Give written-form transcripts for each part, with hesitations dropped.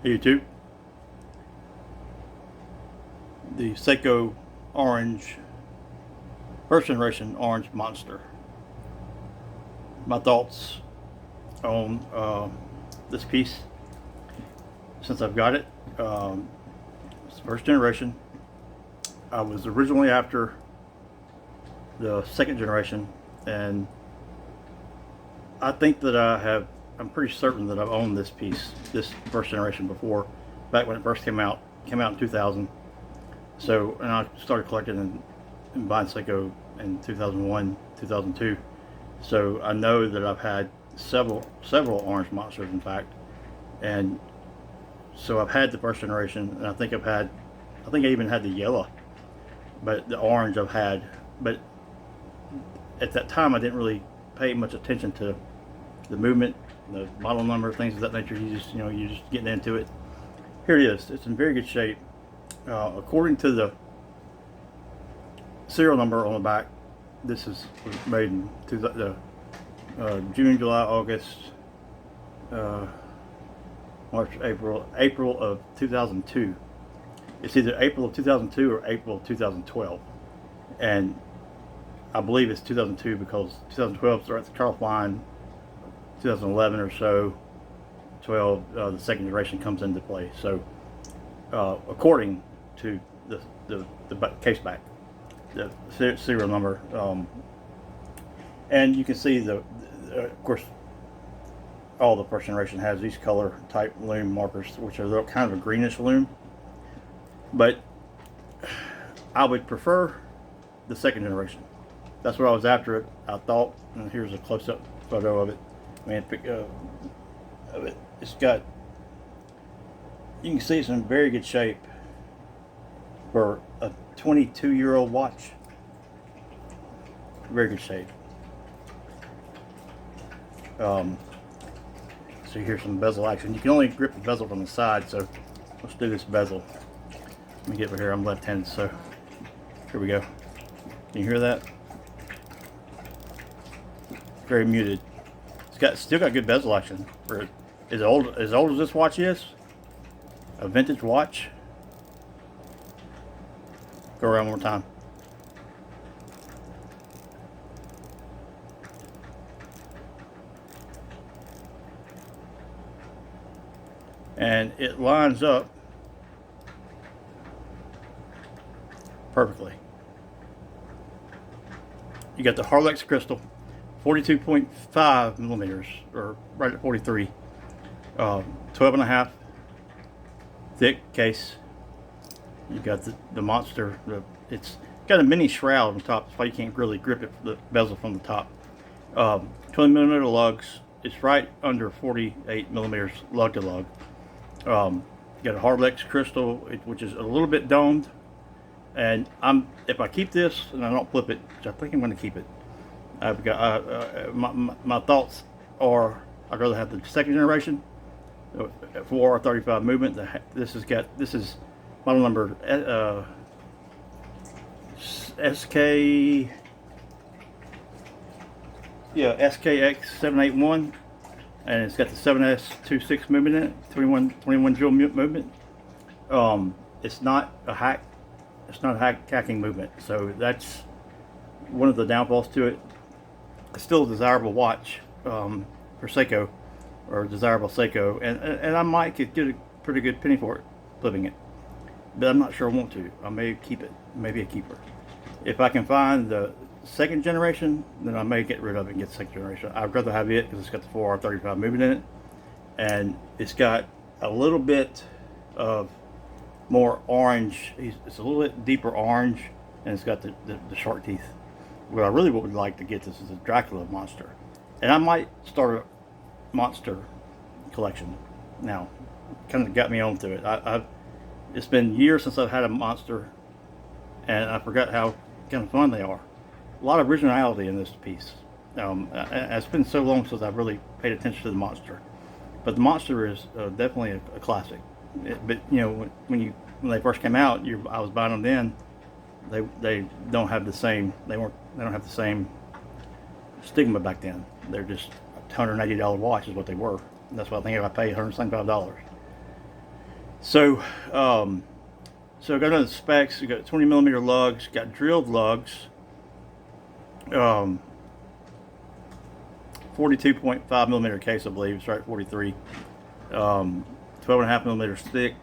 Hey YouTube, the Seiko Orange, first generation Orange Monster. My thoughts on this piece since I've got it. It's first generation. I was originally after the second generation, and I think that I'm pretty certain that I've owned this piece, this first generation before, back when it first came out in 2000. So, and I started collecting and buying Seiko in 2001, 2002. So I know that I've had several Orange Monsters, in fact, and so I've had the first generation, and I think I even had the yellow, but the orange I've had. But at that time, I didn't really pay much attention to the movement, the model number, things of that nature. You just getting into it. Here it is. It's in very good shape. According to the serial number on the back, this was made in June, July, August, March, April of 2002. It's either April of 2002 or April of 2012, and I believe it's 2002 because 2012 starts the Charles line. 2011 or so, 12, the second generation comes into play. So, according to the case back, the serial number, and you can see of course, all the first generation has these color type lume markers, which are kind of a greenish lume. But I would prefer the second generation. That's what I was after it. I thought, and here's a close-up photo of it. Of it. It's got, you can see it's in very good shape for a 22-year-old watch. Very good shape. So here's some bezel action. You can only grip the bezel from the side, so let's do this bezel. Let me get over here. I'm left-handed, so here we go. Can you hear that? Very muted. Still got good bezel action for as old as this watch is. A vintage watch. Go around one more time. And it lines up perfectly. You got the Harlex crystal, 42.5 millimeters, or right at 43. 12.5 thick case. You got the Monster. It's got a mini shroud on top. That's why you can't really grip it, the bezel from the top. 20 millimeter lugs. It's right under 48 millimeters lug to lug. You got a Harlex crystal, which is a little bit domed. And if I keep this and I don't flip it, which I think I'm going to keep it, I've got my thoughts are I'd rather have the second generation 4R35 movement. This is model number SKX781, and it's got the 7S26 movement in it, 21 jewel movement. It's not a hacking movement, so that's one of the downfalls to it. It's still a desirable watch for Seiko, or desirable Seiko, and I might get a pretty good penny for it, flipping it. But I'm not sure I want to. I may keep it, maybe a keeper. If I can find the second generation, then I may get rid of it and get the second generation. I'd rather have it because it's got the 4R35 movement in it, and it's got a little bit of more orange. It's a little bit deeper orange, and it's got the shark teeth. What I really would like to get this is a Dracula Monster, and I might start a Monster collection now. Kind of got me onto it. It's been years since I've had a Monster, and I forgot how kind of fun they are. A lot of originality in this piece. It's been so long since I've really paid attention to the Monster, but the Monster is definitely a classic. But you know, when they first came out, I was buying them then. They don't have the same. They don't have the same stigma back then. They're just $180 watch is what they were. And that's why I think I paid $175. So, so going to the specs, you got 20 millimeter lugs, got drilled lugs, 42.5 millimeter case, I believe. It's right, 43. 12.5 millimeters thick.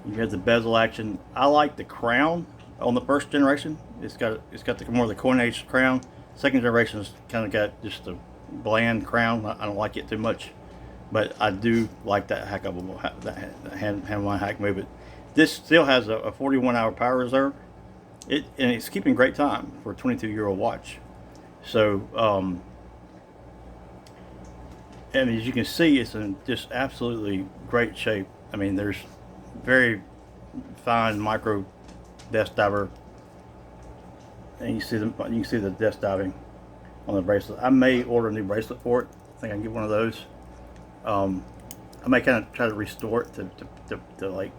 You have the bezel action. I like the crown on the first generation. It's got the more of the coinage crown. Second generation has kind of got just a bland crown. I don't like it too much, but I do like that that hand-line hack movement. This still has a 41-hour power reserve. And it's keeping great time for a 22-year-old watch. So, and as you can see, it's in just absolutely great shape. I mean, there's very fine micro desk diver, and you can see the desk diving on the bracelet. I may order a new bracelet for it. I think I can get one of those. I may kind of try to restore it to like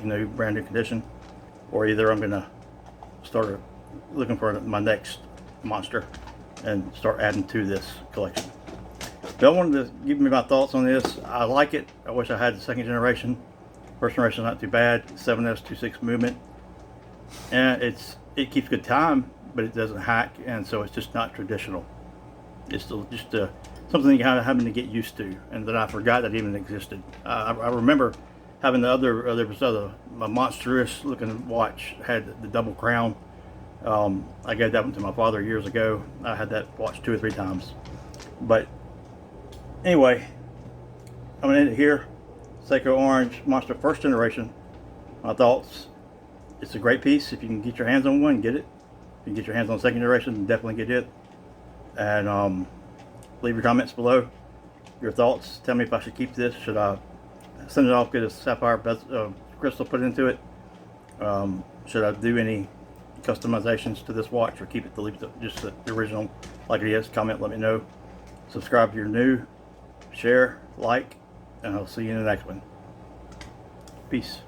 new, brand new condition, or either I'm gonna start looking for my next monster and start adding to this collection. But I wanted to give me my thoughts on this. I like it. I wish I had the second generation. First generation is not too bad. 7S26 movement, and it keeps good time, but it doesn't hack, and so it's just not traditional. It's still just something you kind of having to get used to, and that I forgot that even existed. I remember having my monstrous looking watch had the double crown. I gave that one to my father years ago. I had that watch 2 or 3 times, but anyway, I'm gonna end it here. Seiko Orange Monster first generation. My thoughts. It's a great piece. If you can get your hands on one, get it. If you can get your hands on second generation, definitely get it. And leave your comments below. Your thoughts. Tell me if I should keep this. Should I send it off, get a sapphire crystal put into it? Should I do any customizations to this watch, or keep it just the original like it is? Comment, let me know. Subscribe if you're new. Share, like, and I'll see you in the next one. Peace.